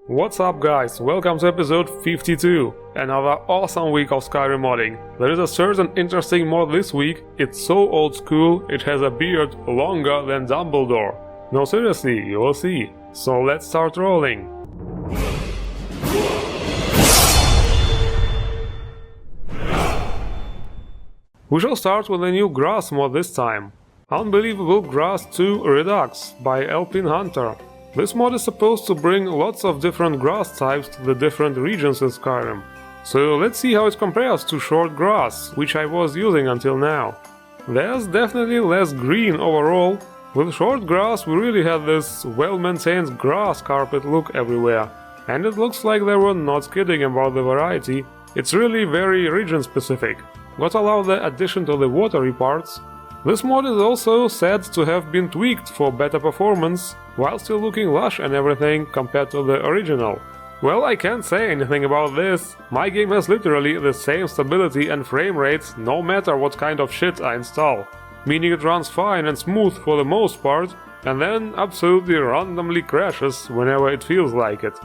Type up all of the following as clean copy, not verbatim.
What's up guys, welcome to episode 52, another awesome week of Skyrim modding. There is a certain interesting mod this week, it's so old school, it has a beard longer than Dumbledore. No seriously, you will see. So let's start rolling. We shall start with a new grass mod this time. Unbelievable Grass 2 Redux by Alpine Hunter. This mod is supposed to bring lots of different grass types to the different regions in Skyrim. So let's see how it compares to short grass, which I was using until now. There's definitely less green overall. With short grass we really had this well-maintained grass carpet look everywhere. And it looks like they were not kidding about the variety. It's really very region specific. Gotta love the addition to the watery parts. This mod is also said to have been tweaked for better performance, while still looking lush and everything compared to the original. Well, I can't say anything about this. My game has literally the same stability and frame rates no matter what kind of shit I install. Meaning it runs fine and smooth for the most part, and then absolutely randomly crashes whenever it feels like it.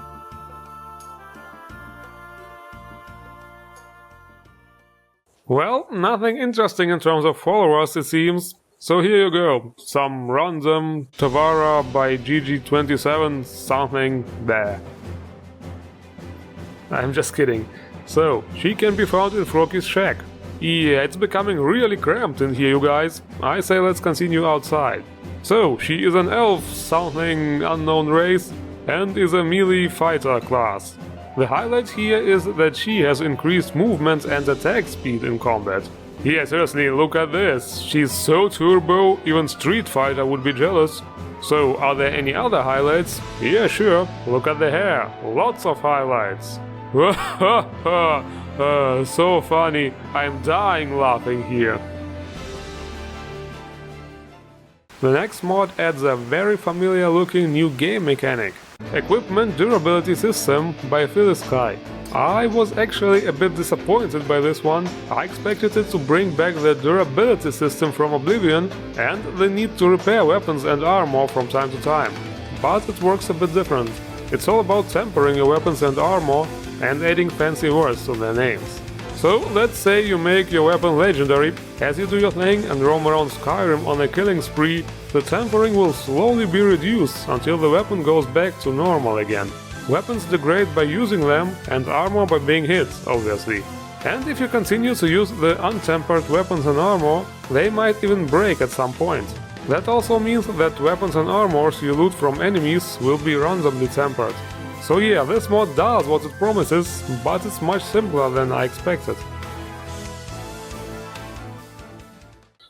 Well, nothing interesting in terms of followers it seems. So here you go, some random Tawara by GG27 something there. I'm just kidding. So, she can be found in Froki's shack. Yeah, it's becoming really cramped in here, you guys. I say let's continue outside. So, she is an elf, something unknown race, and is a melee fighter class. The highlight here is that she has increased movement and attack speed in combat. Yeah, seriously, look at this. She's so turbo, even Street Fighter would be jealous. So, are there any other highlights? Yeah, sure. Look at the hair. Lots of highlights. So funny. I'm dying laughing here. The next mod adds a very familiar looking new game mechanic. Equipment Durability System by Bifida Skye. I was actually a bit disappointed by this one. I expected it to bring back the durability system from Oblivion and the need to repair weapons and armor from time to time. But it works a bit different. It's all about tempering your weapons and armor and adding fancy words to their names. So let's say you make your weapon legendary. As you do your thing and roam around Skyrim on a killing spree, the tempering will slowly be reduced until the weapon goes back to normal again. Weapons degrade by using them and armor by being hit, obviously. And if you continue to use the untempered weapons and armor, they might even break at some point. That also means that weapons and armors you loot from enemies will be randomly tempered. So yeah, this mod does what it promises, but it's much simpler than I expected.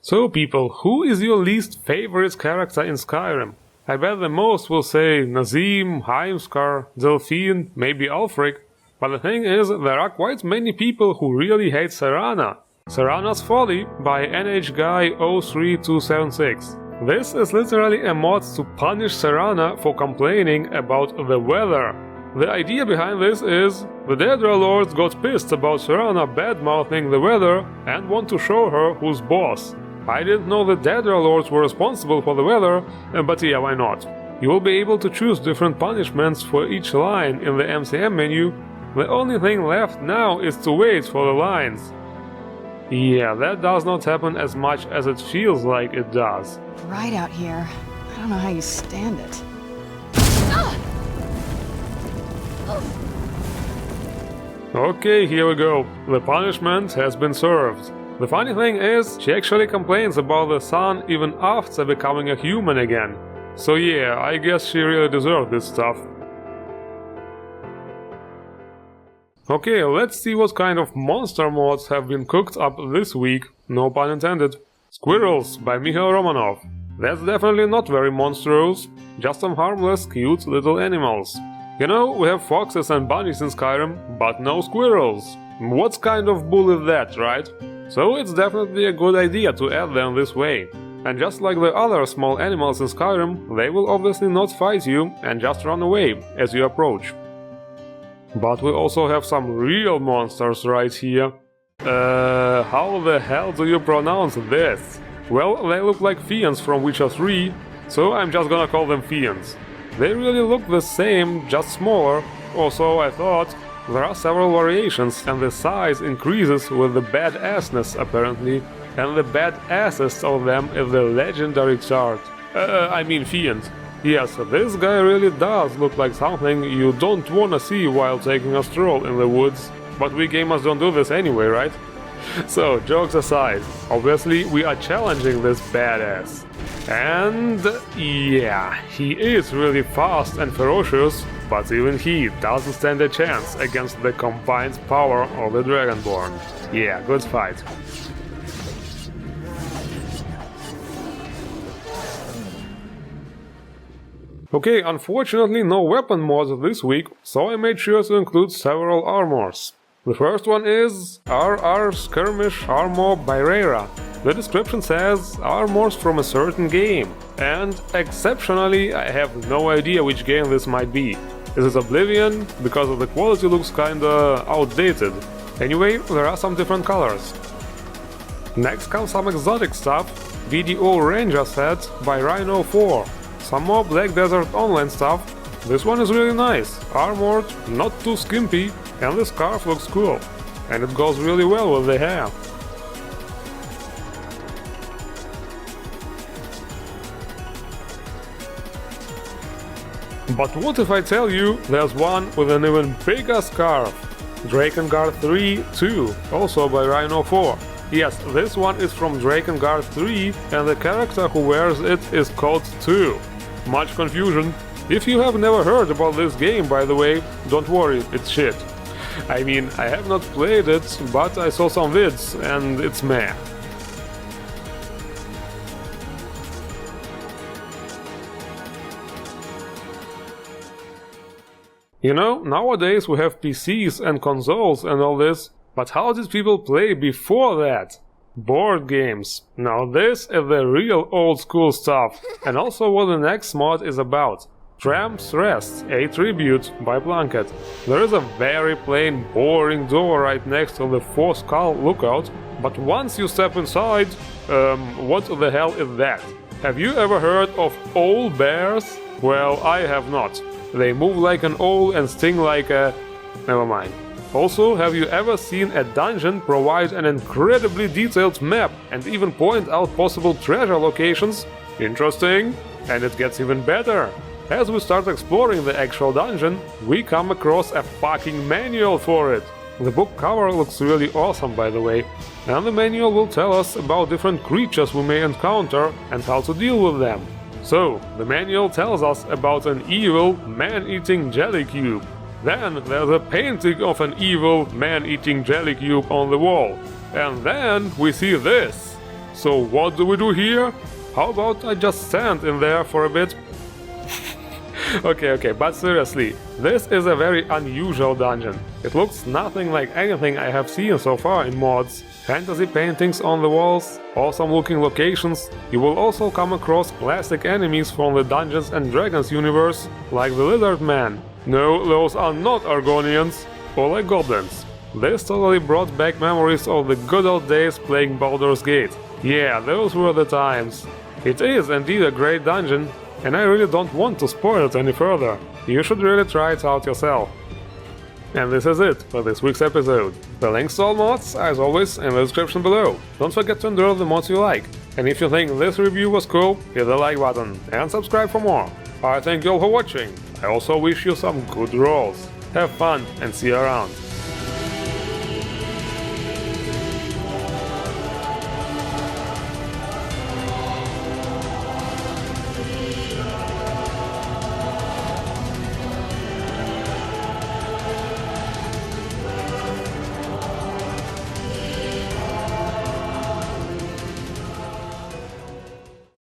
So people, who is your least favorite character in Skyrim? I bet the most will say Nazim, Heimskar, Delphine, maybe Ulfric, but the thing is, there are quite many people who really hate Serana. Serana's Folly by NHGuy03276. This is literally a mod to punish Serana for complaining about the weather. The idea behind this is, the Daedra Lords got pissed about Serana bad-mouthing the weather and want to show her who's boss. I didn't know the Daedra Lords were responsible for the weather, but yeah, why not? You will be able to choose different punishments for each line in the MCM menu. The only thing left now is to wait for the lines. Yeah, that does not happen as much as it feels like it does. Right out here. I don't know how you stand it. Okay, here we go. The punishment has been served. The funny thing is, she actually complains about the sun even after becoming a human again. So yeah, I guess she really deserved this stuff. Okay, let's see what kind of monster mods have been cooked up this week, no pun intended. Squirrels by Mihail. That's definitely not very monstrous, just some harmless, cute little animals. You know, we have foxes and bunnies in Skyrim, but no squirrels. What kind of bull is that, right? So it's definitely a good idea to add them this way. And just like the other small animals in Skyrim, they will obviously not fight you and just run away as you approach. But we also have some real monsters right here. How the hell do you pronounce this? Well, they look like Fients from Witcher 3, so I'm just gonna call them Fients. They really look the same, just smaller. Also, I thought, there are several variations, and the size increases with the badassness apparently, and the badassest of them is the legendary Chart. I mean Fient. Yes, this guy really does look like something you don't wanna see while taking a stroll in the woods. But we gamers don't do this anyway, right? So, jokes aside, obviously we are challenging this badass. And yeah, he is really fast and ferocious, but even he doesn't stand a chance against the combined power of the Dragonborn. Yeah, good fight. Okay, unfortunately no weapon mods this week, so I made sure to include several armors. The first one is RR Skirmish Armor by Rera. The description says armors from a certain game, and exceptionally I have no idea which game this might be. Is it Oblivion? Because the quality looks kinda outdated. Anyway, there are some different colors. Next comes some exotic stuff, BDO Ranger Set by Rhino 4. Some more Black Desert Online stuff. This one is really nice, armored, not too skimpy, and the scarf looks cool. And it goes really well with the hair. But what if I tell you there's one with an even bigger scarf? Drakenguard 3 2, also by Rhino 4. Yes, this one is from Drakenguard 3 and the character who wears it is called 2. Much confusion. If you have never heard about this game, by the way, don't worry, it's shit. I mean, I have not played it, but I saw some vids and it's meh. You know, nowadays we have PCs and consoles and all this, but how did people play before that? Board games. Now this is the real old school stuff, and also what the next mod is about. Trams Rest, a tribute by Blanket. There is a very plain, boring door right next to the Four Skull lookout, but once you step inside, what the hell is that? Have you ever heard of owl bears? Well, I have not. They move like an owl and sting like a... never mind. Also, have you ever seen a dungeon provide an incredibly detailed map and even point out possible treasure locations? Interesting. And it gets even better. As we start exploring the actual dungeon, we come across a fucking manual for it. The book cover looks really awesome, by the way, and the manual will tell us about different creatures we may encounter and how to deal with them. So, the manual tells us about an evil, man-eating jelly cube. Then there's a painting of an evil, man-eating jelly cube on the wall. And then we see this. So what do we do here? How about I just stand in there for a bit? Okay, but seriously, this is a very unusual dungeon. It looks nothing like anything I have seen so far in mods. Fantasy paintings on the walls, awesome looking locations. You will also come across classic enemies from the Dungeons and Dragons universe, like the Lizard Man. No, those are not Argonians, or like goblins. This totally brought back memories of the good old days playing Baldur's Gate. Yeah, those were the times. It is indeed a great dungeon, and I really don't want to spoil it any further. You should really try it out yourself. And this is it for this week's episode. The links to all mods, as always, in the description below. Don't forget to endorse the mods you like. And if you think this review was cool, hit the like button and subscribe for more. I thank you all for watching. I also wish you some good rolls. Have fun and see you around.